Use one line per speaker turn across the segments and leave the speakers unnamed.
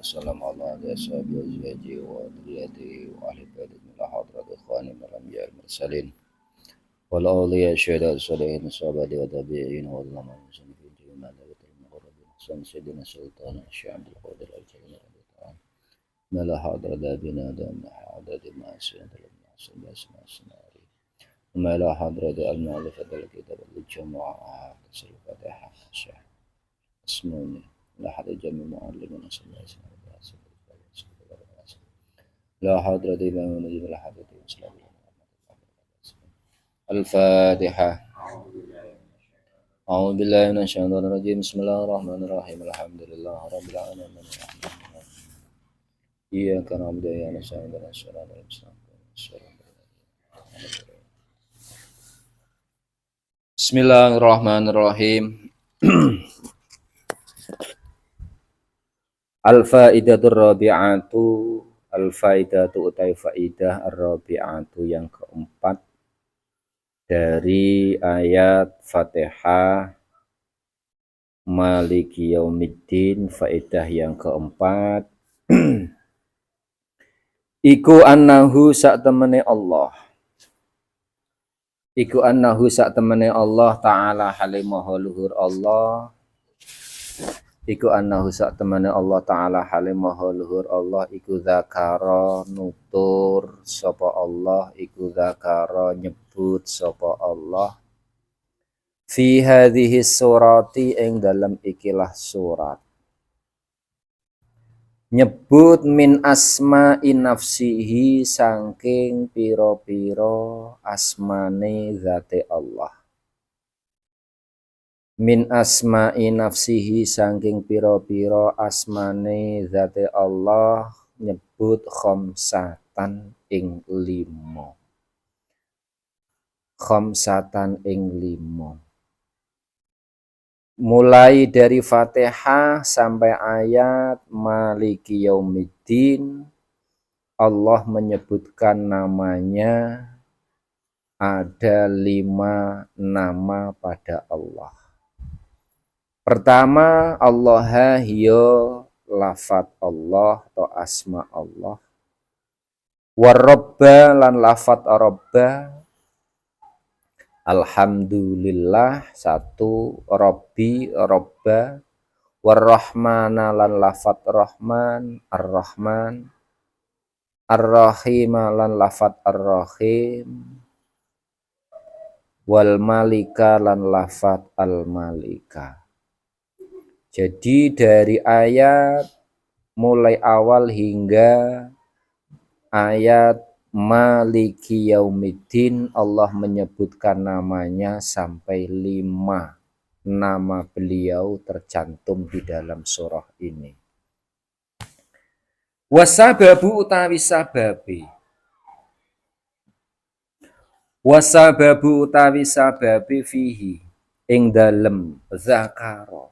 وسلم على أصحابه وأزواجه وذريته وأهل بيته من حضرة إخواني من الأنبياء المرسلين والأولياء الشهداء الصالحين الصحابة والتابعين والعلماء المصنفين جميعا المقربين حسن سيدنا السلطان الشيخ عبد القادر الجيلاني رضي الله عنه ما حضرة بنا دام حضرة ما سيد الناس بأسماء السماء وما لا حضرة المؤلفة الكتاب للجماعة كسر الفاتحة الشيخ اسموني لا حد جميع معلمنا صلى الله عليه وسلم لا حضرة إمام نجيب لا حضرة صلى الله عليه وسلم الفاتحة أعوذ بالله من الشيطان الرجيم بسم الله الرحمن الرحيم الحمد لله رب العالمين إياك نعبد وإياك نستعين اهدنا الصراط المستقيم Bismillahirrahmanirrahim. Al-faidatur rabi'atu al-faidatu utai faidah ar-rabi'atu yang keempat dari ayat Fatihah Maliki Yaumiddin. Faidah yang keempat iku annahu sak temene Allah, iku annahu sak temene Allah ta'ala halimaha luhur Allah, iku annahu sak temene Allah ta'ala halimaha luhur Allah, iku zakara nutur sapa Allah, iku zakara nyebut sapa Allah fi hadhihi surati ing dalam ikilah surat, nyebut min asma'i nafsihi saking piro-piro asmane zate Allah, min asma'i nafsihi saking piro-piro asmane zate Allah, nyebut khamsatan ing limo, khamsatan ing limo. Mulai dari Fatihah sampai ayat Maliki Yaumiddin, Allah menyebutkan namanya, ada 5 nama pada Allah. Pertama, Allah hiya lafat Allah atau asma Allah. Warrabba lan lafat Rabba. Alhamdulillah satu, Rabbi Rabba. Warrahmana lan lafat Rahman Ar-Rahman. Ar-Rahima lan lafat Ar-Rahim. Wal Malika lan lafat Al-Malika. Jadi dari ayat mulai awal hingga ayat Maliki Yaumiddin Allah menyebutkan namanya sampai 5 nama beliau tercantum di dalam surah ini. Wasababu utawi sababi, wasababu utawi sababi fihi ing dalem zakara,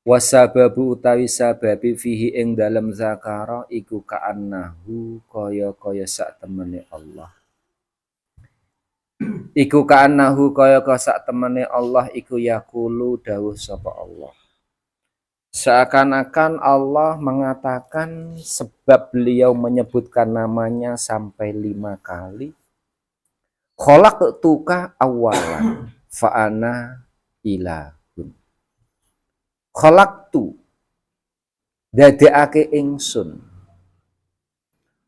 wasababu utawi sababi fihi ing dalem zakara iku ka'annahu kaya-kaya sak temene Allah, iku ka'annahu kaya-kaya sak temene Allah iku yaqulu dawuh sapa Allah, seakan-akan Allah mengatakan sebab beliau menyebutkan namanya sampai 5 kali, khalaqtuka awalan fa'ana ilahun. Khalaqtu dadekake ingsun,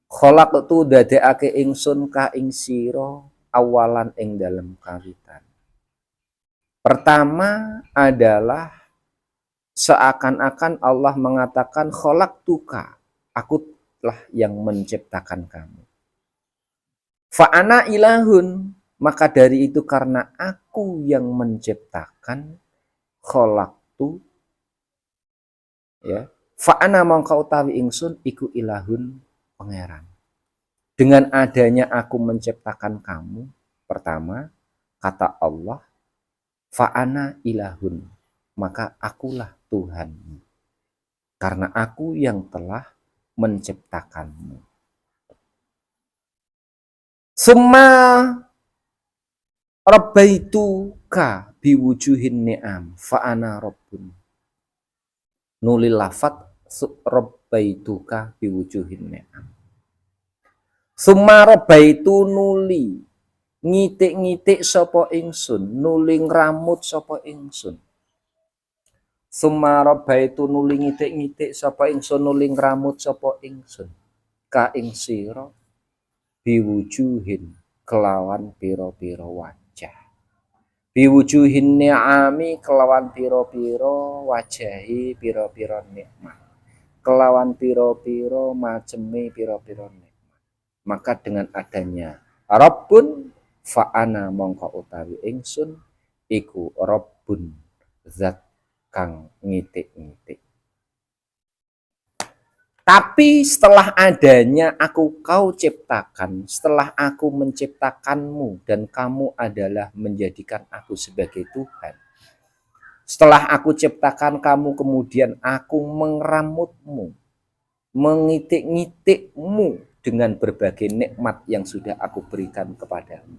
khalaqtu dadekake ingsun ka ing sira awalan ing dalem kawitan. Pertama adalah seakan-akan Allah mengatakan khalaqtuka, aku lah yang menciptakan kamu. Fa'ana ilahun, maka dari itu karena aku yang menciptakan, khalaqtu ya, fa'ana mongko utawi ingsun iku ilahun pangeran. Dengan adanya aku menciptakan kamu, pertama kata Allah fa'ana ilahun, maka akulah Tuhanmu karena aku yang telah menciptakanmu. Summa rabbaituka biwujuhin ni'am fa'ana rabbun. Nuli lafat
Rabbaituka biwujuhin ni'am. Summa rabbaitu nuli ngitik-ngitik sapa ingsun, nuli ngramut sapa ingsun. Summa rabbaitu nuli ngitik-ngitik sapa ingsun, nuli ngramut sapa ingsun. Ka ing sira biwujuhin kelawan pira-pira wajah. Biwujuhin ni'ami kelawan pira-pira wajahi pira-pira nikmat. Kelawan pira-pira maceme pira-pira nikmat. Maka dengan adanya Rabbun fa'ana mongko utawi ingsun iku Rabbun zat kang ngitik-ngitik. Tapi setelah adanya aku kau ciptakan, setelah aku menciptakanmu dan kamu adalah menjadikan aku sebagai Tuhan. Setelah aku ciptakan kamu, kemudian aku mengeramutmu, mengitik-ngitikmu dengan berbagai nikmat yang sudah aku berikan kepadamu.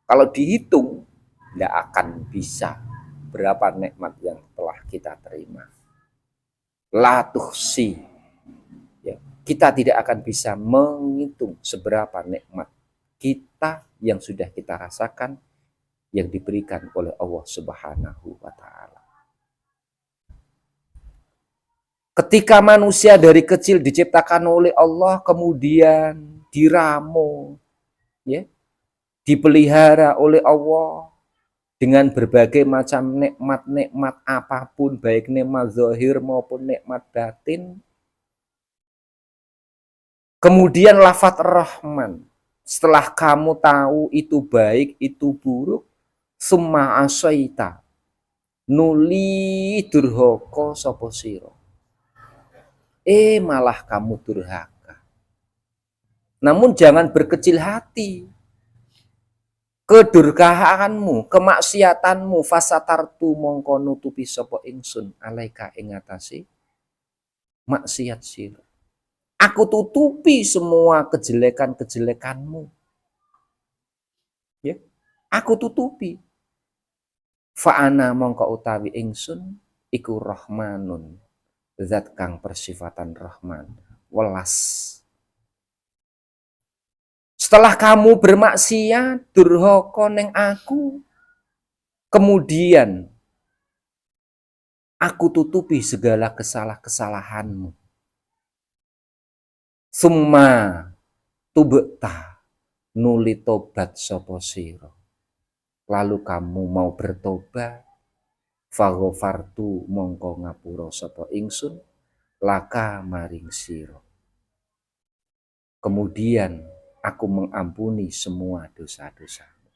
Kalau dihitung, tidak akan bisa berapa nikmat yang telah kita terima. La tuhsi. Ya, kita tidak akan bisa menghitung seberapa nikmat kita yang sudah kita rasakan yang diberikan oleh Allah Subhanahu wa Ta'ala. Ketika manusia dari kecil diciptakan oleh Allah, kemudian diramu, ya, dipelihara oleh Allah dengan berbagai macam nikmat-nikmat apapun, baik nikmat zahir maupun nikmat batin. Kemudian lafadz Rahman, setelah kamu tahu itu baik, itu buruk, summa asaita, nuli durhaka sapa sira. Malah kamu durhaka. Namun jangan berkecil hati. Kedurhakaanmu, kemaksiatanmu, fasatartu mongko nutupi sapa ingsun alaika ing atase maksiat sira. Aku tutupi semua kejelekan-kejelekanmu. Ya, aku tutupi. Fa'ana mongko utawi ingsun iku Rahmanun, zat kang persifatan Rahman, welas. Setelah kamu bermaksiat, durhaka ning aku, kemudian aku tutupi segala kesalahanmu. Summa tubta, nuli tobat sapa sira. Lalu kamu mau bertobat, fagofartu mongko ngapura sapa ingsun laka maring sira. Kemudian aku mengampuni semua dosa-dosamu.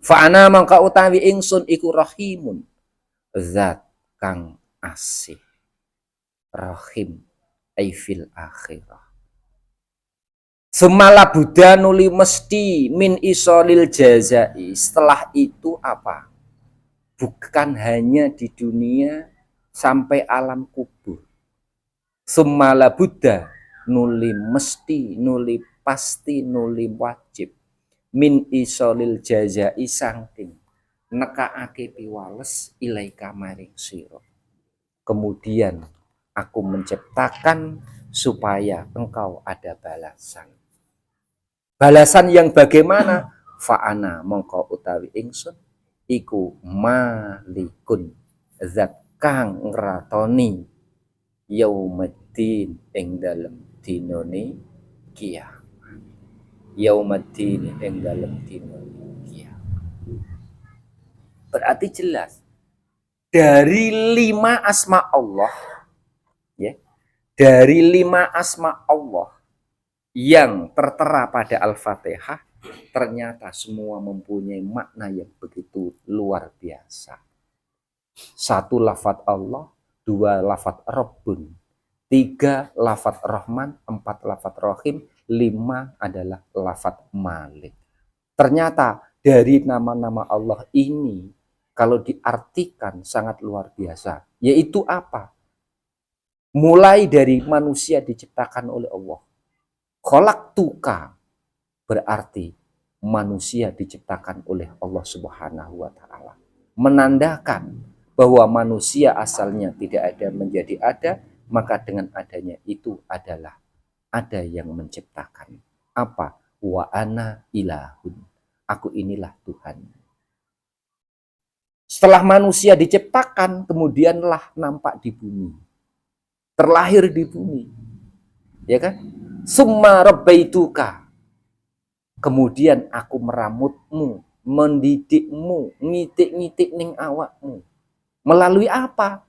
Fa'ana mangka utawi ingsun iku rahimun, zat kang asih, rahim aifil akhirah. Semala Buddha nuli mesti min isolil jazai. Setelah itu apa? Bukan hanya di dunia sampai alam kubur. Semala Buddha nuli mesti, nuli pasti, nuli wajib min isolil jazai sangking nekaake piwales ilaika maring sira. Kemudian aku menciptakan supaya engkau ada balasan. Balasan yang bagaimana? Fa'ana mongko utawi ingsun iku malikun, zat kang ngratoni yaumaddin ing dalem dinane kiamat. Yaumaddin ing dalem dinane kiamat. Berarti jelas dari 5 asma Allah, ya, dari 5 asma Allah yang tertera pada Al-Fatihah, ternyata semua mempunyai makna yang begitu luar biasa. 1 lafadz Allah, 2 lafadz Rabbun, 3 lafadz Rahman, 4 lafadz Rahim, 5 adalah lafadz Malik. Ternyata dari nama-nama Allah ini kalau diartikan sangat luar biasa. Yaitu apa? Mulai dari manusia diciptakan oleh Allah. Khalaqtuka berarti manusia diciptakan oleh Allah Subhanahu wa Ta'ala. Menandakan bahwa manusia asalnya tidak ada menjadi ada, maka dengan adanya itu adalah ada yang menciptakan. Apa? Wa ana ilahun. Aku inilah Tuhan. Setelah manusia diciptakan, kemudianlah nampak di bumi. Terlahir di bumi. Ya kan? Summa rabbaituka. Kemudian aku meramutmu, mendidikmu, ngitik-ngitik ning awakmu. Melalui apa?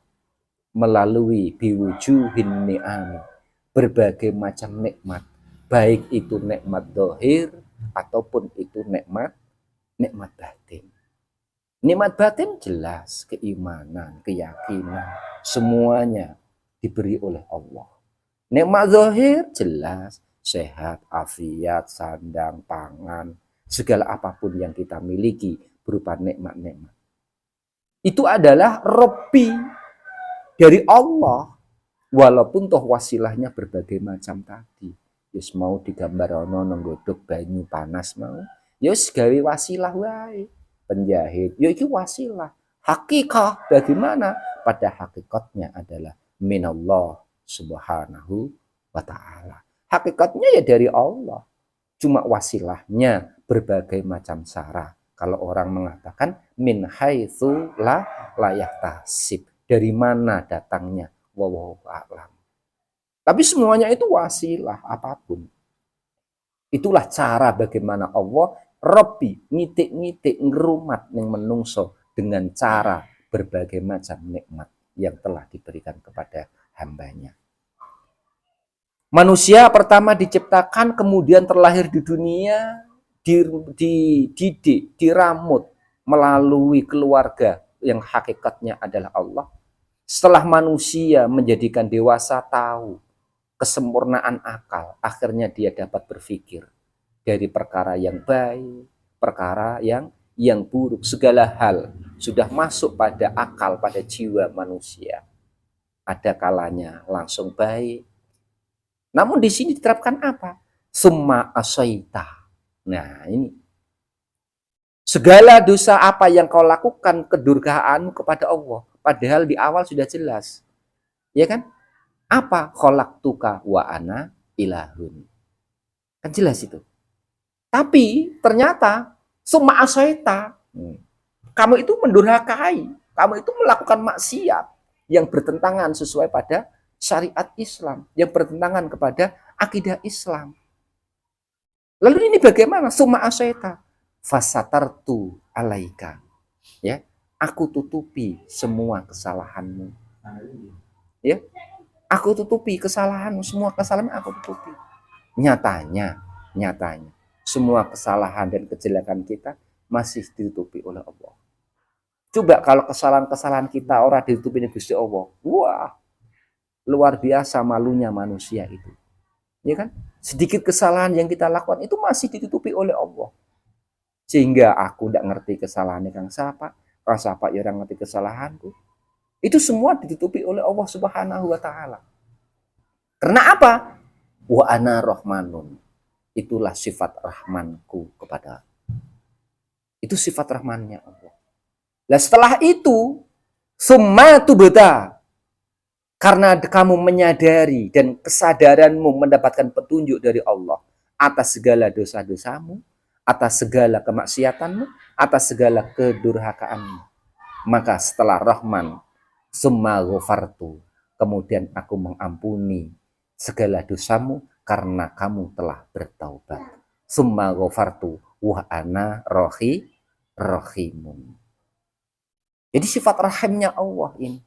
Melalui biwujuhin ni'ami. Berbagai macam nikmat. Baik itu nikmat dohir, ataupun itu nikmat batin. Nikmat batin jelas, keimanan, keyakinan, semuanya diberi oleh Allah. Nikmat zahir jelas, sehat, afiat, sandang, pangan, segala apapun yang kita miliki berupa nikmat-nikmat. Itu adalah Rabbi dari Allah, walaupun toh wasilahnya berbagai macam tadi. Yes, mau digambar ono nenggodok banyu panas mau, yes gawe wasilah wae. Penjahit, ya itu wasilah. Hakikah bagaimana? Pada hakikatnya adalah minallah subhanahu wa ta'ala. Hakikatnya ya dari Allah. Cuma wasilahnya berbagai macam cara. Kalau orang mengatakan min haitsu la yahtasib. Dari mana datangnya? Wallahu a'lam. Tapi semuanya itu wasilah apapun. Itulah cara bagaimana Allah Rabbi ngitik-ngitik ngerumat ning menungso dengan cara berbagai macam nikmat yang telah diberikan kepada hambanya. Manusia pertama diciptakan, kemudian terlahir di dunia, dididik, diramut melalui keluarga yang hakikatnya adalah Allah. Setelah manusia menjadikan dewasa, tahu kesempurnaan akal, akhirnya dia dapat berpikir dari perkara yang baik, perkara yang buruk, segala hal sudah masuk pada akal, pada jiwa manusia. Ada kalanya langsung baik. Namun di sini diterapkan apa? Summa asaita. Nah, ini segala dosa apa yang kau lakukan, kedurhakaan kepada Allah, padahal di awal sudah jelas. Ya kan? Apa? Khalaqtuka wa ana ilahun. Kan jelas itu. Tapi ternyata summa asaita, kamu itu mendurhakai, kamu itu melakukan maksiat yang bertentangan sesuai pada syariat Islam, yang bertentangan kepada akidah Islam. Lalu ini bagaimana? Summa asaita fasatartu alaika. Ya, aku tutupi semua kesalahanmu. Ya, aku tutupi kesalahanmu, semua kesalahan aku tutupi. Nyatanya semua kesalahan dan kejelekan kita masih ditutupi oleh Allah. Coba kalau kesalahan-kesalahan kita orang ditutupi oleh Gusti Allah. Wah, luar biasa malunya manusia itu. Ya kan? Sedikit kesalahan yang kita lakukan itu masih ditutupi oleh Allah. Sehingga aku tidak ngerti kesalahannya Kang Sapa ya orang ngerti kesalahanku. Itu semua ditutupi oleh Allah Subhanahu wa taala. Karena apa? Wa ana rahmanun. Itulah sifat rahmanku kepada. Itu sifat rahmannya Allah. Nah setelah itu, summa tubta. Karena kamu menyadari dan kesadaranmu mendapatkan petunjuk dari Allah atas segala dosa-dosamu, atas segala kemaksiatanmu, atas segala kedurhakaanmu. Maka setelah rahman, summa ghafartu. Kemudian aku mengampuni segala dosamu karena kamu telah bertaubat. Summa ghafartu wa ana rahimun. Jadi sifat rahimnya Allah ini.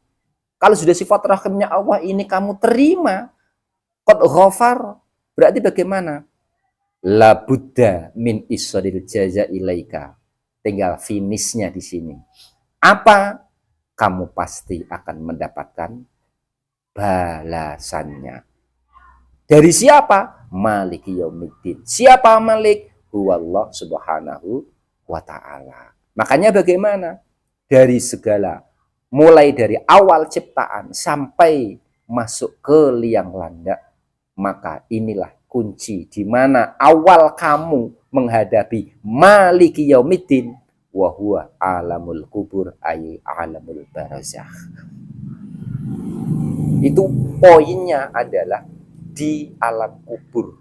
Kalau sudah sifat rahimnya Allah ini kamu terima, qad ghafar, berarti bagaimana? La budda min isradil jaza ilaika. Tinggal finishnya di sini. Apa? Kamu pasti akan mendapatkan balasannya. Dari siapa? Maliki yaumiddin. Siapa Malik? Huwallah subhanahu wa ta'ala. Makanya bagaimana? Dari segala, mulai dari awal ciptaan sampai masuk ke liang landak, maka inilah kunci di mana awal kamu menghadapi Maliki yaumiddin wa huwa alamul kubur ay alamul barzakh. Itu poinnya adalah di alam kubur.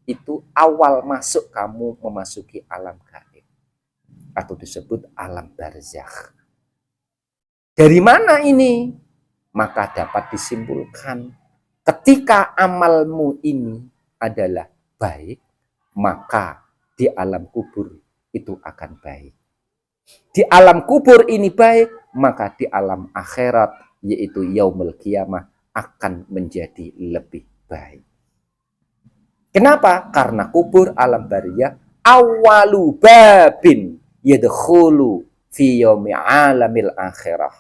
Itu awal masuk kamu memasuki alam gaib. Atau disebut alam barzakh. Dari mana ini? Maka dapat disimpulkan ketika amalmu ini adalah baik, maka di alam kubur itu akan baik. Di alam kubur ini baik, maka di alam akhirat, yaitu yaumul qiyamah, akan menjadi lebih baik. Kenapa? Karena kubur alam bariyah awalu babin yadkhulu fi yaumi alamil akhirah.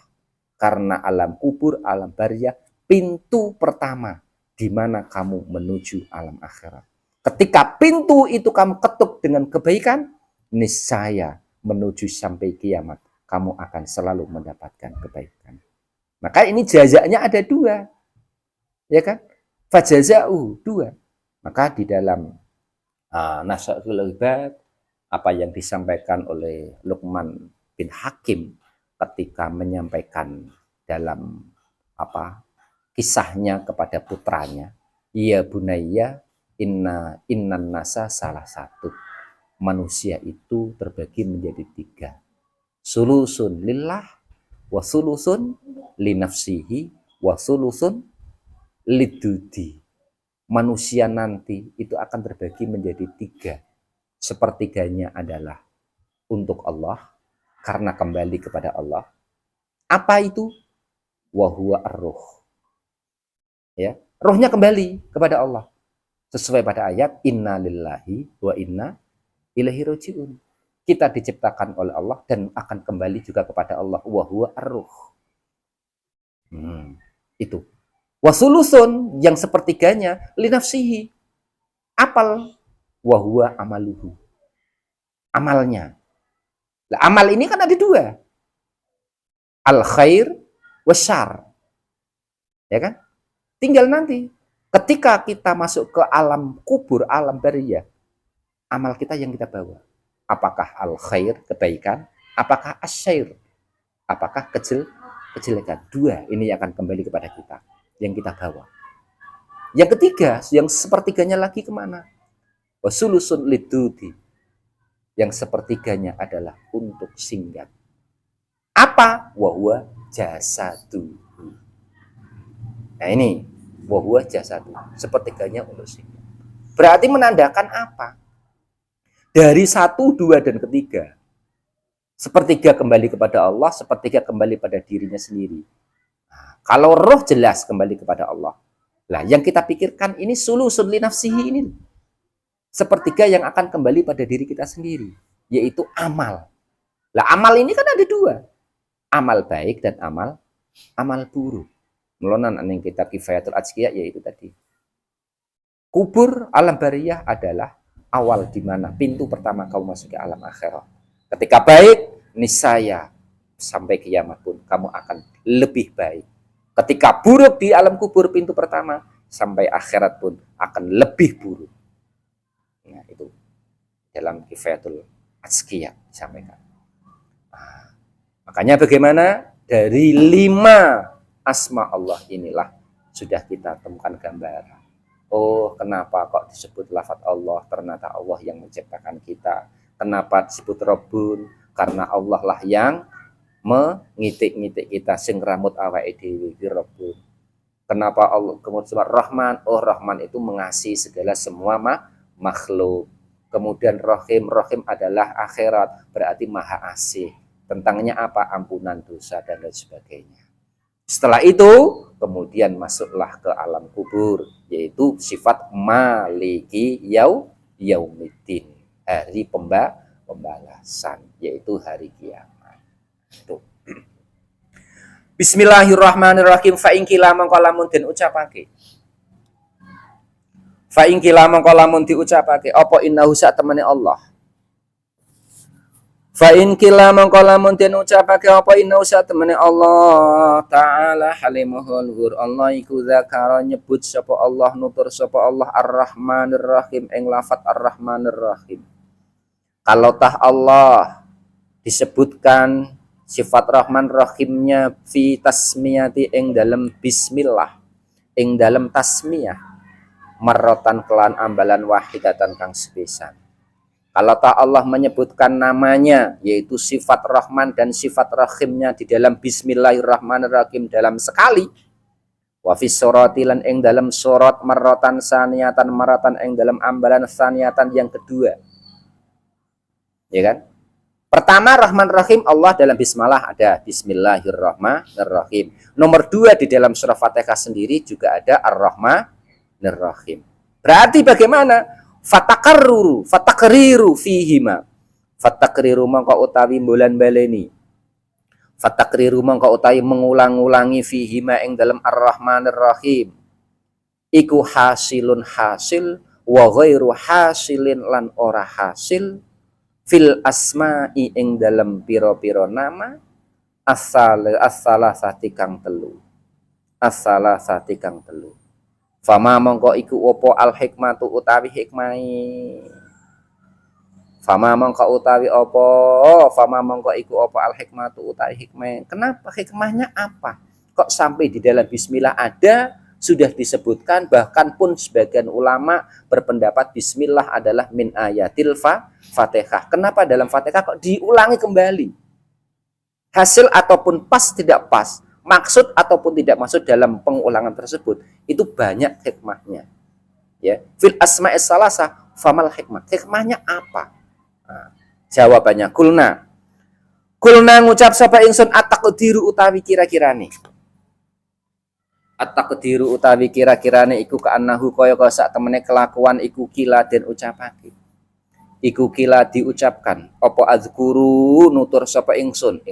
Karena alam kubur, alam bariyah, pintu pertama di mana kamu menuju alam akhirat. Ketika pintu itu kamu ketuk dengan kebaikan, niscaya menuju sampai kiamat, kamu akan selalu mendapatkan kebaikan. Maka ini jazanya ada dua. Ya kan? Fajaza'u, dua. Maka di dalam Nasatul Ibad, apa yang disampaikan oleh Luqman bin Hakim ketika menyampaikan dalam kisahnya kepada putranya, ya bunayya innan nasa salah satu. Manusia itu terbagi menjadi tiga. Sulusun lillah, wa sulusun linafsihi, wa sulusun lidudi. Manusia nanti itu akan terbagi menjadi tiga. Sepertiganya adalah untuk Allah, karena kembali kepada Allah. Apa itu? Wahuwa ar-ruh. Ya, rohnya kembali kepada Allah. Sesuai pada ayat inna lillahi wa inna ilaihi raji'un. Kita diciptakan oleh Allah dan akan kembali juga kepada Allah. Wahuwa ar-ruh. Itu. Wasulusun, yang sepertiganya linafsihi. Apal. Wahuwa amaluhu. Amalnya. Nah, amal ini kan ada dua. Al-khair wasyar. Ya kan? Tinggal nanti. Ketika kita masuk ke alam kubur, alam bariyah, amal kita yang kita bawa. Apakah al-khair, kebaikan? Apakah asyair? Apakah kejelekan? Dua ini yang akan kembali kepada kita. Yang kita bawa. Yang ketiga, yang sepertiganya lagi kemana? Wasulusun lidudi. Yang sepertiganya adalah untuk singgah. Apa? Wahwa jasadu. Nah ini, wahwa jasadu. Sepertiganya untuk singgah. Berarti menandakan apa? Dari 1, 2, dan ketiga. Sepertiga kembali kepada Allah, sepertiga kembali pada dirinya sendiri. Nah, kalau roh jelas kembali kepada Allah. Nah, yang kita pikirkan ini sulusun li nafsihi ini. Sepertiga yang akan kembali pada diri kita sendiri, yaitu amal. Lah amal ini kan ada dua, amal baik dan amal buruk. Melonan yang kita kifayatul ajkiyah, yaitu tadi kubur alam bariyah adalah awal di mana pintu pertama kamu masuk ke alam akhirat. Ketika baik, niscaya sampai kiamat pun kamu akan lebih baik. Ketika buruk di alam kubur pintu pertama, sampai akhirat pun akan lebih buruk. Nah, itu dalam kifayatul azkiyah disampaikan. Nah, makanya bagaimana dari 5 asma Allah inilah sudah kita temukan gambaran. Oh, kenapa kok disebut lafaz Allah? Ternyata Allah yang menciptakan kita. Kenapa disebut Rabbun? Karena Allah lah yang mengitik-ngitik kita sing rambut awake dhewe iki Rabbun. Kenapa Allah kemudian Rahman? Oh, Rahman itu mengasihi segala semua makhluk. Kemudian Rahim adalah akhirat, berarti maha asih. Tentangnya apa? Ampunan dosa dan lain sebagainya. Setelah itu kemudian masuklah ke alam kubur, yaitu sifat maliki yaumiddin, hari pembalasan, yaitu hari kiamat. Itu. Bismillahirrahmanirrahim. Fa in kila mangko lamun den ucapake. Fa in kila mangko lamun diucapake apa innahu sak temene Allah. Fa in kila mangko lamun den ucapake apa innahu sak temene Allah taala halimuhul ghur. Allah iku zakara nyebut sapa Allah, nutur sapa Allah Ar-Rahmanir Rahim ing lafaz Ar-Rahmanir Rahim. Kalau tah Allah disebutkan sifat Rahman Rahimnya fi tasmiyati ing dalam bismillah, ing dalam tasmiyah marrotan kelan ambalan wahidatan kang sepisan. Kalau tak Allah menyebutkan namanya, yaitu sifat Rahman dan sifat Rahimnya di dalam Bismillahirrahmanirrahim dalam sekali. Wa fis surati lan ing dalam surat marratan saniyatan maratan ing dalam ambalan saniyatan yang kedua. Ya kan? Pertama Rahman Rahim Allah dalam bismillah ada Bismillahirrahmanirrahim. Nomor 2 di dalam surah Fatihah sendiri juga ada Ar-Rahmanir Rahim. Berarti bagaimana? Fatakriru fihima. Fatakriru mangka utawi bulan baleni. Fatakriru mangka utawi mengulang-ulangi fihima ing dalam Ar-Rahmanir Rahim. Iku hasilun hasil wa ghairu hasilin lan ora hasil fil asma'i ing dalam piro-piro nama as-salasati kang telu. As-salasati kang telu. Fama mongko iku opo al hikmatu utawi hikmai. Fama mongko utawi opo, fama mongko iku opo al hikmatu utawi hikmai. Kenapa hikmahnya apa? Kok sampai di dalam bismillah ada, sudah disebutkan, bahkan pun sebagian ulama berpendapat bismillah adalah min ayatil Fatihah. Kenapa dalam Fatihah kok diulangi kembali? Hasil ataupun pas tidak pas, maksud ataupun tidak maksud dalam pengulangan tersebut itu banyak hikmahnya. Ya, fil asma'is salasa famal hikmah. Hikmahnya apa? Nah, jawabannya kulna ngucap sapa ingsun at-taqdiru utawi kira-kirane. At-taqdiru utawi kira-kirane iku kaannahu kaya sak temene kelakuan iku kila den ucapake. Iku kila diucapkan apa azkuru nutur sapa ingsun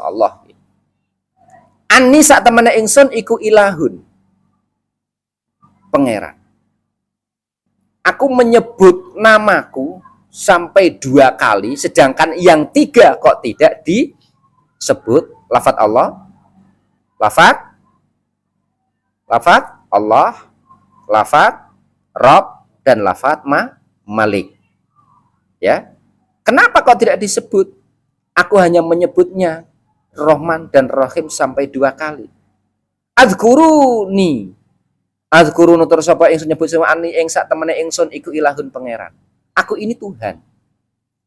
Allah. Ani sak temene ingsun iku ilahun, pangeran. Aku menyebut namaku sampai 2 kali, sedangkan yang 3 kok tidak disebut. Lafaz Allah, lafaz Allah, lafaz Rabb, dan lafaz Malik. Ya, kenapa kok tidak disebut? Aku hanya menyebutnya Rahman dan Rahim sampai 2 kali. Azkuruni. Azkuru nutur sapa ingsun nyebut sama ani ing sak temene ingsun iku ilahun pangeran. Aku ini Tuhan.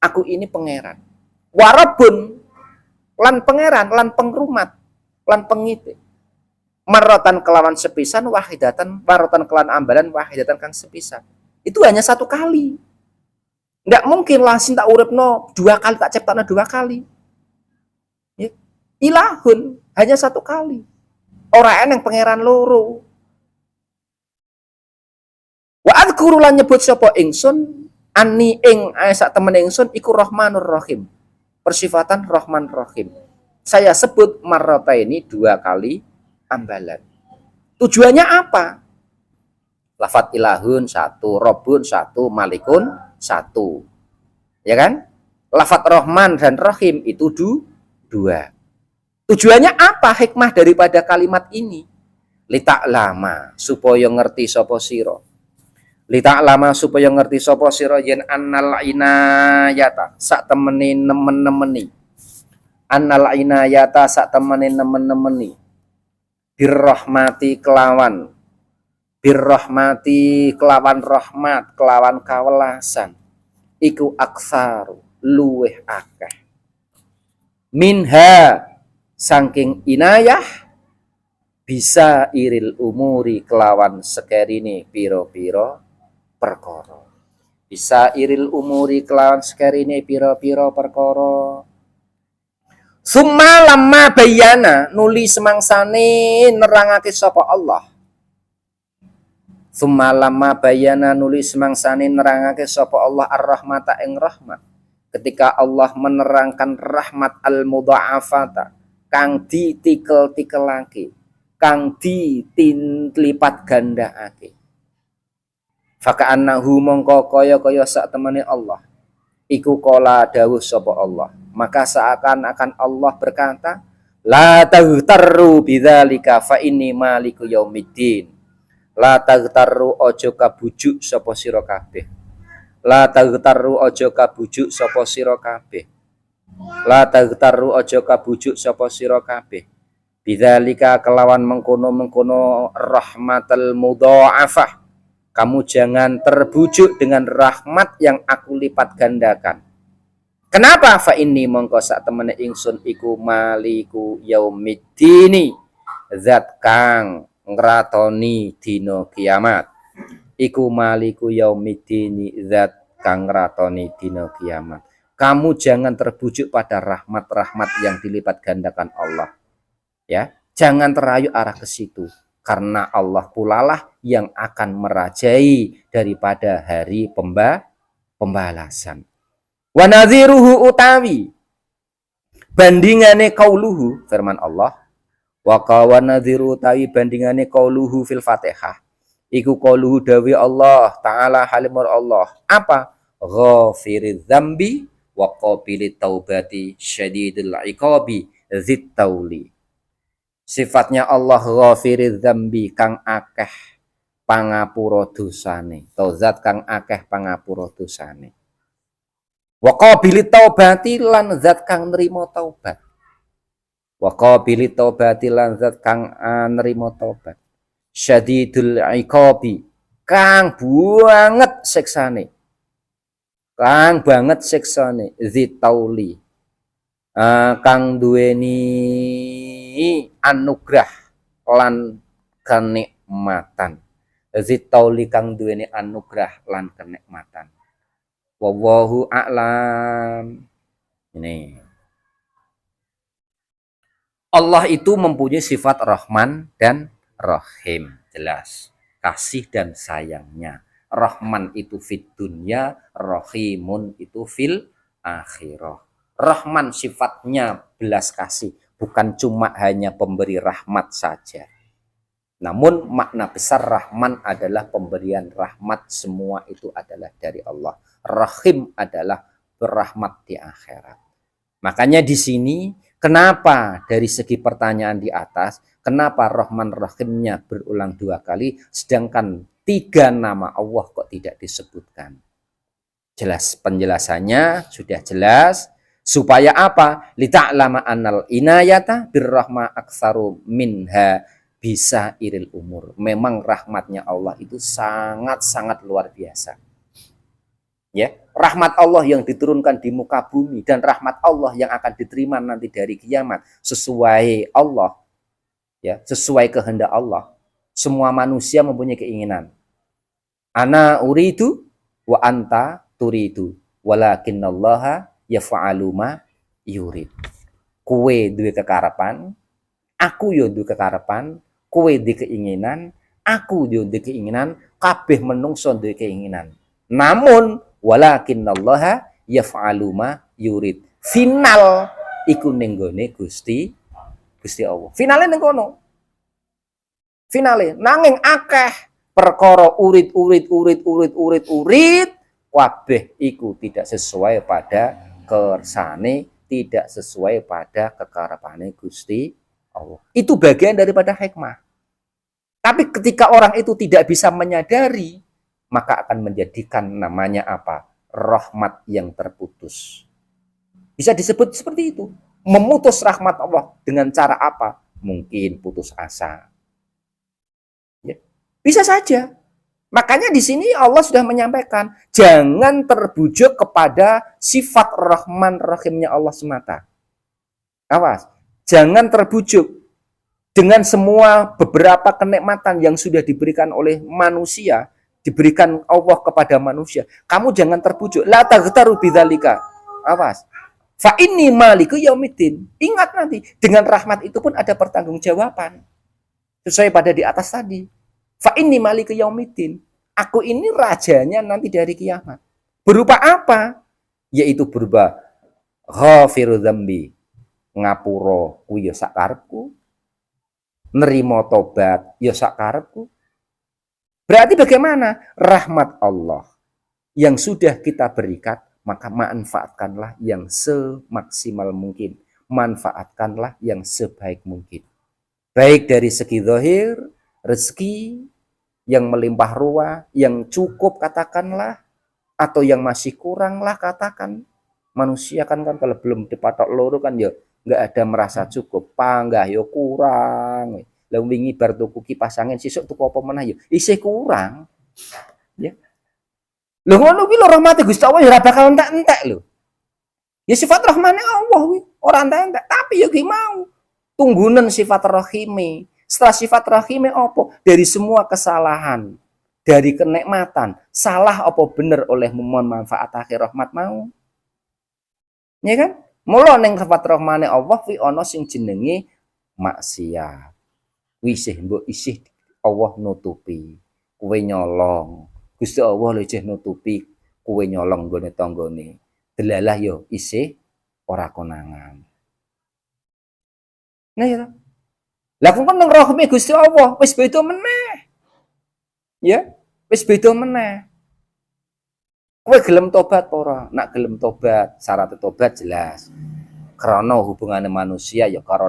Aku ini pangeran. Warabun lan pangeran lan pengrumat lan pengite. Marrotan kelawan sepisan wahidatan marrotan kelawan ambalan wahidatan kang sepisan. Itu hanya 1 kali. Ndak mungkin langsung tak uripno 2 kali, tak ciptakno 2 kali. Ilahun hanya 1 kali. Ora eneng pangeran loro. Wa adzkuru lan nyebut sapa ingsun ani ing sak temen ingsun iku Rahmanur Rahim. Persifatan Rahman Rahim. Saya sebut marrata ini 2 kali ambalan. Tujuannya apa? Lafaz ilahun 1, Rabbun 1, Malikun 1. Ya kan? Lafaz Rahman dan Rahim itu 2. Tujuannya apa hikmah daripada kalimat ini? Lita'lama supaya ngerti sapa sira. Lita'lama supaya ngerti sapa sira yen annal inayata sak temene nemen-nemeni. Annal inayata sak temene nemen-nemeni. Birrahmati kelawan rahmat kelawan kawelasan iku aksaru luweh akeh. Minha saking inayah bisa iril umuri kelawan sekerine piro-piro perkara. Bisa iril umuri kelawan sekerine piro-piro perkara. Summa lamma bayana nuli semangsane nerangake sapa Allah. Summa lamma bayana nuli semangsane nerangake sapa Allah ar-rahmata ing rahmat. Ketika Allah menerangkan rahmat al-mudha'afata kang ditikel-tikelake, kang ditlipat gandaake. Faka'annahu mongko kaya-kaya sak temene Allah. Iku kala dawuh sapa Allah. Maka seakan-akan Allah berkata, la taghtarru bidzalika fa inni maliku yaumiddin. La taghtarru aja kabujuk sapa sira kabeh. La taghtarru aja kabujuk sapa sira kabeh. La taghtarru aja kabujuk sapa sira kabeh Bidzalika kelawan mengkono-mengkono rahmatal mudha'afah. Kamu jangan terbujuk dengan rahmat yang aku lipat gandakan. Kenapa? Fa inni mongko sak temene ingsun iku maliku yaumiddini, zat kang ngratoni dina kiamat. Iku maliku yaumiddini, zat kang ngratoni dina kiamat. Kamu jangan terbujuk pada rahmat-rahmat yang dilipat gandakan Allah. Ya, jangan terayu arah ke situ, karena Allah pulalah yang akan merajai daripada hari pembalasan. Wa nadhiruhu utawi bandingane qauluhu firman Allah, wa nadhiru utawi bandingane qauluhu fil Fatihah iku qauluhu dawi Allah taala halimur Allah apa ghafiriz dzambi wa qabilit taubati syadidul iqabi dzit tauli. Sifatnya Allah ghafiriz dzambi kang akeh pangapura dosane, zat kang akeh pangapura dosane. Wa qabilit taubati lan zat kang nrimo taubat. Wa qabilit taubati lan zat kang nrimo taubat. Syadidul iqabi kang banget siksane. Kang banget siksane zitauli. Kang duweni anugrah lan kenikmatan. Zitauli kang duweni anugrah lan kenikmatan. Wallahu a'lam. Ini. Allah itu mempunyai sifat Rahman dan Rahim. Jelas. Kasih dan sayangnya. Rahman itu fid dunya, Rahimun itu fil akhirah. Rahman sifatnya belas kasih. Bukan cuma hanya pemberi rahmat saja. Namun makna besar Rahman adalah pemberian rahmat, semua itu adalah dari Allah. Rahim adalah berrahmat di akhirat. Makanya di sini kenapa dari segi pertanyaan di atas, kenapa Rahman Rahimnya berulang 2 kali, sedangkan 3 nama Allah kok tidak disebutkan? Jelas, penjelasannya sudah jelas. Supaya apa? Lita'lama annal inayata birrahma aktsaru minha bisa iril umur. Memang rahmatnya Allah itu sangat-sangat luar biasa. Ya, rahmat Allah yang diturunkan di muka bumi dan rahmat Allah yang akan diterima nanti dari kiamat sesuai Allah. Ya, sesuai kehendak Allah. Semua manusia mempunyai keinginan. Ana uridu wa anta turidu walakinallaha yaf'alu ma yurid. Kowe duwe kekarepan, aku yo duwe kekarepan, kowe duwe keinginan, aku yo duwe keinginan, kabeh menungso duwe keinginan. Namun walakinallaha yaf'alu ma yurid. Final iku ning gone Gusti Allah. Finale ning kono. Finale nanging akeh perkara urid kabeh iku tidak sesuai pada kersane, tidak sesuai pada kekarepane Gusti Allah. Itu bagian daripada hikmah. Tapi ketika orang itu tidak bisa menyadari, maka akan menjadikan namanya apa? Rahmat yang terputus. Bisa disebut seperti itu. Memutus rahmat Allah dengan cara apa? Mungkin putus asa. Ya. Bisa saja. Makanya di sini Allah sudah menyampaikan, jangan terbujuk kepada sifat Rahman Rahimnya Allah semata. Awas, jangan terbujuk dengan semua beberapa kenikmatan yang sudah diberikan oleh manusia, diberikan Allah kepada manusia. Kamu jangan terbujuk. La taghtaru bidzalika. Awas. Fa inni maliku yaumiddin. Ingat nanti, dengan rahmat itu pun ada pertanggungjawaban. Sesuai pada di atas tadi. Fa inni maliku yaumiddin. Aku ini rajanya nanti dari kiamat. Berupa apa? Yaitu berupa ghafiru dzambi, ngapura kuwi ya sak karepku, nerima tobat ya sak karepku. Berarti bagaimana? Rahmat Allah yang sudah kita berikan, maka manfaatkanlah yang semaksimal mungkin. Manfaatkanlah yang sebaik mungkin. Baik dari segi zahir, rezeki yang melimpah ruah, yang cukup katakanlah, atau yang masih kurang lah katakan. Manusia kan kalau belum dipatok loro kan ya nggak ada merasa cukup, panggah yo kurang. Lah wingi bar tuku kipas angin sesuk tuku apa meneh yo isih kurang. Ya. Lho ngono kuwi lho rahmate Gusti Allah ya ora bakal entek-entek lho. Ya sifat rahmane Allah kuwi, ora entek-entek, tapi ya ki mau tunggunen sifat rahime. Setelah sifat rahime apa? Dari semua kesalahan, dari kenikmatan, salah apa bener oleh memanfaatake rahmat mau. Ya kan? Mula ning sifat rahmane Allah kuwi ana sing jenenge maksiat. Kuwi isih mbok isih Allah nutupi, kowe nyolong. Gusti Allah lho isih nutupi kowe nyolong nggone tanggane. Delalah yo isih ora konangan. Nah ya. Lah kok nang rahme Gusti Allah wis beda meneh. Ya, wis beda meneh. Kowe gelem tobat ora? Nak gelem tobat, syarat tobat jelas. Karena hubungannya manusia ya karo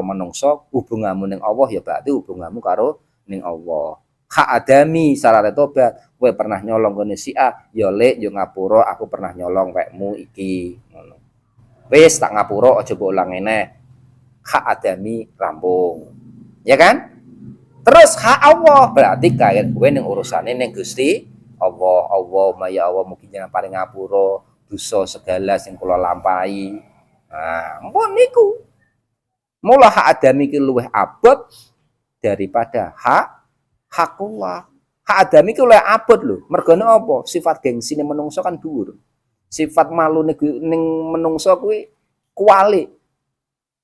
menungso, hubunganmu ning Allah ya berarti hubunganmu karo ning Allah. Hak adami syarat tobat, kowe pernah nyolong gone si A, ya lek yo ngapura aku pernah nyolong wekmu iki ngono. Wis tak ngapura aja mbok ulang eneh. Hak adami rampung. Ya kan? Terus hak Allah berarti kaya kowe ning urusane ning Gusti Allah. Allahumma ya Allah mungkin jangan paling ngapura dosa segala sing kula lampahi. Nah, mpun niku. Mula hak adami iki luwih abot daripada hakullah. Hak adami iki luwih abot lho. Mergane apa? Sifat gengsine menungso kan dhuwur. Sifat malu ning menungso kuwi kuwalik.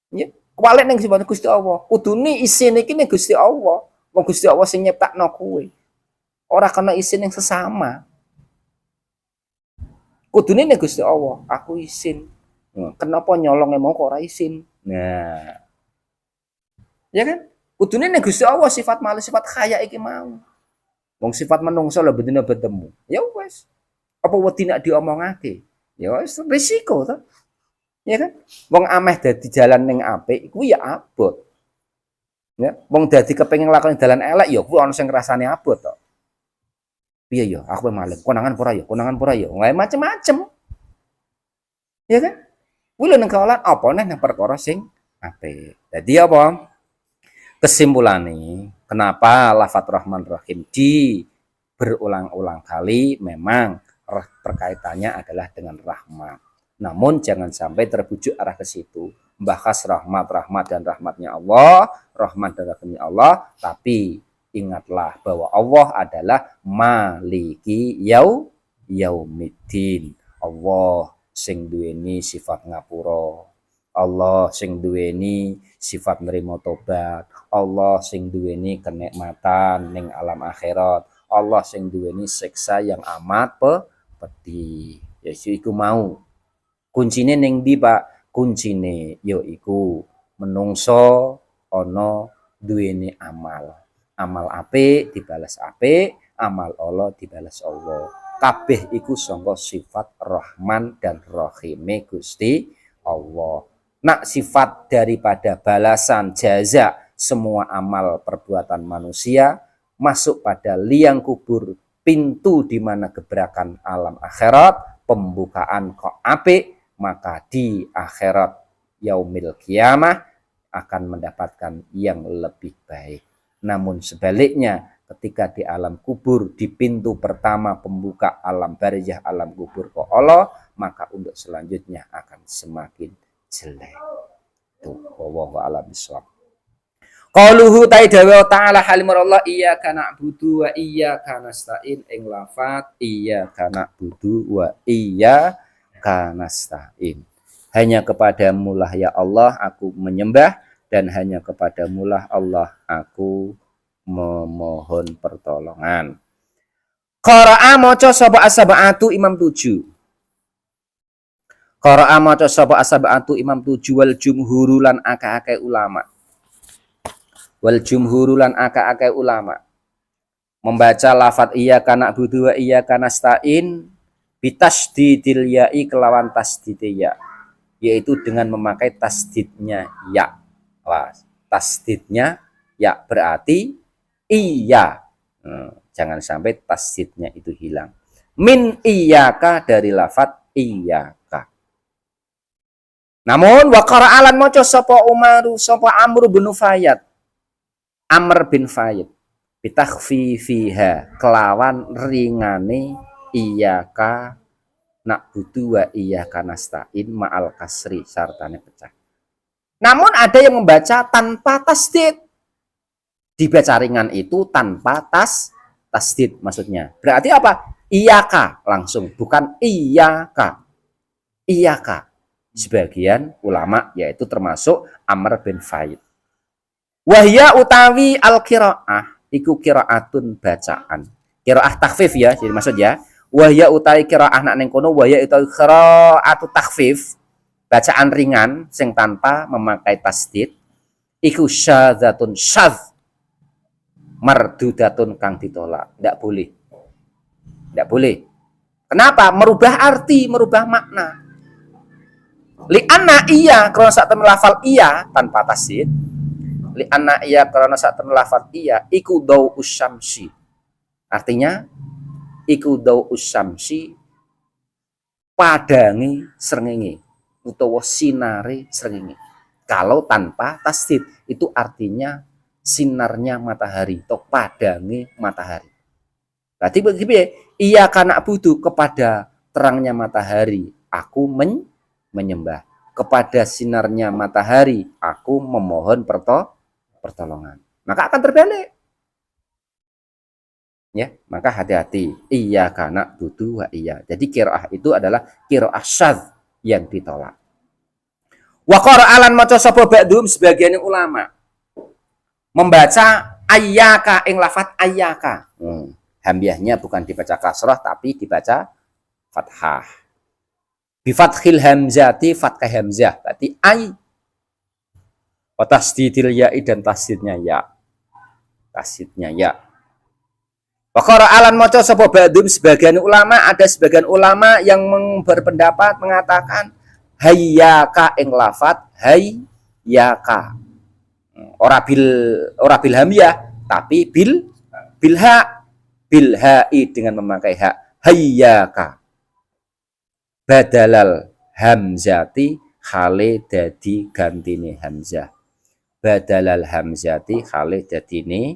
Ya, kuwalik ning sifat Gusti Allah. Kudune isine iki ning Gusti Allah. Wong Gusti Allah sing nyiptakno kowe. Ora kena isin ning sesama. Kudune ning Gusti Allah, aku isin. Kenapa nyolongnya mau kok ora isin? Nah, ya kan? Kudune ning Gusti Allah sifat malu sifat kaya iki mau. Wong sifat menungso lho bedine bertemu. Ya wis. Apa wedi nek diomongake? Ya wis risiko to. Ya kan? Wong ameh dadi jalan ning apik kuwi ya abot. Ya, wong dadi kepengin nglakoni dalan elek ya kuwi ana sing ngrasani abot to. Piye ya? Aku maling. Konangan pura ya, konangan pura ya. Ngae macem-macem. Ya kan? Kuwi lho ning kawalan apa neh nang perkara sing apik. Dadi apa? Kesimpulannya, kenapa lafadz Rahman Rahim di berulang-ulang kali memang perkaitannya adalah dengan rahmat. Namun jangan sampai terbujuk arah ke situ. Bahas rahmat dan rahmatnya Allah, rahmat dan rahmatnya Allah, tapi ingatlah bahwa Allah adalah maliki yaumiddin. Allah sing duweni sifat ngapura. Allah sing duweni sifat nerima tobat. Allah sing duweni kenikmatan ning alam akhirat. Allah sing duweni siksa yang amat pedih. Ya iku mau. Kuncine ning ndi, Pak? Kuncine yaiku menungso ana duweni amal. Amal apik dibalas apik, amal Allah dibalas Allah. Kabeh iku sangka sifat Rahman dan Rahime Gusti Allah. Nak sifat daripada balasan jaza semua amal perbuatan manusia masuk pada liang kubur, pintu di mana gebrakan alam akhirat, pembukaan kok apik, maka di akhirat yaumil kiamah akan mendapatkan yang lebih baik. Namun sebaliknya ketika di alam kubur, di pintu pertama pembuka alam barzah, alam kubur ke Allah, maka untuk selanjutnya akan semakin jelek. Tuh, wallahu a'lam bishawab. Qauluhu ta'ala ta'ala halimur Allah iyyaka na'budu wa iyyaka nasta'in ing lafat iyyaka na'budu wa iyyaka nasta'in. Hanya kepadamu lah ya Allah aku menyembah dan hanya kepadamu lah Allah aku memohon pertolongan. Qara'a maca sapa as-sab'atu imam 7. Qara'a maca sapa as-sab'atu imam 7 wal jumhuru lan akeh-akeh ulama. Wal jumhuru lan akeh-akeh ulama membaca lafaz iyyaka na'budu wa iyyaka nasta'in bitasdidil ya'i kelawan tasdid ya, yaitu dengan memakai tasdidnya ya. Wah, tasdidnya ya berarti iya. Jangan sampai tasdidnya itu hilang. Min iyyaka dari lafaz iyyaka. Namun wa qara'alan maca sapa Umaru sapa Amr bin Fayyad. Amr bin Fayyad bitakhfifiha kelawan ringane iyyaka na'budu wa iyyaka nasta'in ma'al kasri sartane pecah. Namun ada yang membaca tanpa tasdid. Dibaca ringan itu tanpa tasdid maksudnya. Berarti apa? Iyyaka langsung, bukan iyyaka. Iyyaka. Sebagian ulama yaitu termasuk Amr bin Fayyad. Wahya utawi al-qiraah iku qiraatun bacaan. Qiraah takhfif ya, jadi maksud ya. Wahya utawi qiraah nak ning kono wahya utawi qiraatu takhfif, bacaan ringan sing tanpa memakai tasdid iku syadzatun syadz mardudatun kang ditolak. Tidak boleh. Tidak boleh. Kenapa? Merubah arti, merubah makna. Li'anna iya karena saat lafal iya tanpa tasdid. Li'anna iya karena saat lafal iya iku dau usyamsi. Artinya iku dau usyamsi padangi srengenge utawa sinare srengenge. Kalau tanpa tasdid itu artinya sinarnya matahari atau padangi matahari. Berarti begitu iya kana butuh kepada terangnya matahari aku menyembah, kepada sinarnya matahari aku memohon pertolongan. Maka akan terbalik. Ya, maka hati-hati. Iya kana butuh wa iya. Jadi qiraah itu adalah qiraah syadz yang ditolak. Wa qara'alan maca sapa ba'dhum sebagian ulama membaca ayyaka ing lafaz ayyaka. Hamzahnya bukan dibaca kasrah tapi dibaca fathah. Bi fathil hamzati fathah hamzah berarti ay. Wa tasdidil ya'i dan tasdidnya ya. Tasdidnya ya. Wa qara'alan maca sapa ba'dhum sebagian ulama, ada sebagian ulama yang berpendapat mengatakan hayyaka ing lafaz hayyaka. Ora bil hamzah tapi bilha'i dengan memakai hak hayyaka badalal hamzati khale dadi gantine hamzah badalal hamzati khale dadine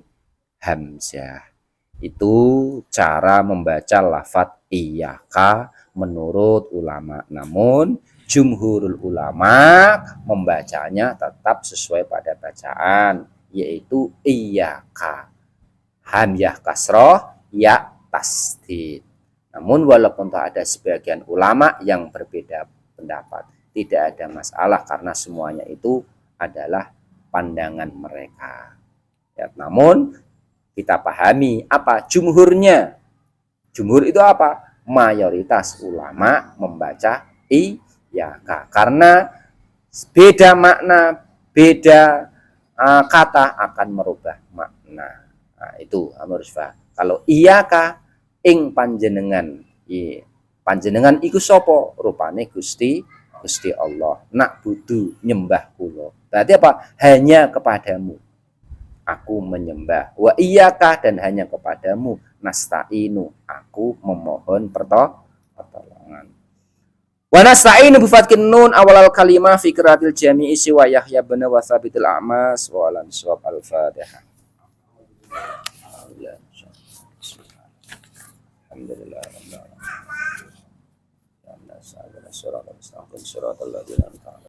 hamzah. Itu cara membaca lafaz iyyaka menurut ulama. Namun jumhurul ulama membacanya tetap sesuai pada bacaan yaitu iyyaka hamzah kasroh ya tasdid. Namun walaupun ada sebagian ulama yang berbeda pendapat, tidak ada masalah karena semuanya itu adalah pandangan mereka. Ya, namun kita pahami apa jumhurnya. Jumhur itu apa? Mayoritas ulama membaca iyyaka karena beda makna, beda kata akan merubah makna. Nah, itu harus paham. Kalau iyyaka ing panjenengan, panjenengan iku sapa? Rupane Gusti Allah. Nak budu nyembah kula. Berarti apa? Hanya kepadamu aku menyembah. Wa iyyaka dan hanya kepadamu nasta'inu aku memohon pertolongan. Wa nasta'inu bi fatkin nun awal kalimah fi qiraatil jami'i siwa Yahya bin wa Tsabitul A'mas wa alam suwab al-Fatihah. Alhamdulillah rabbil alamin. Ya Allah, sallallahu alaihi wa sallam.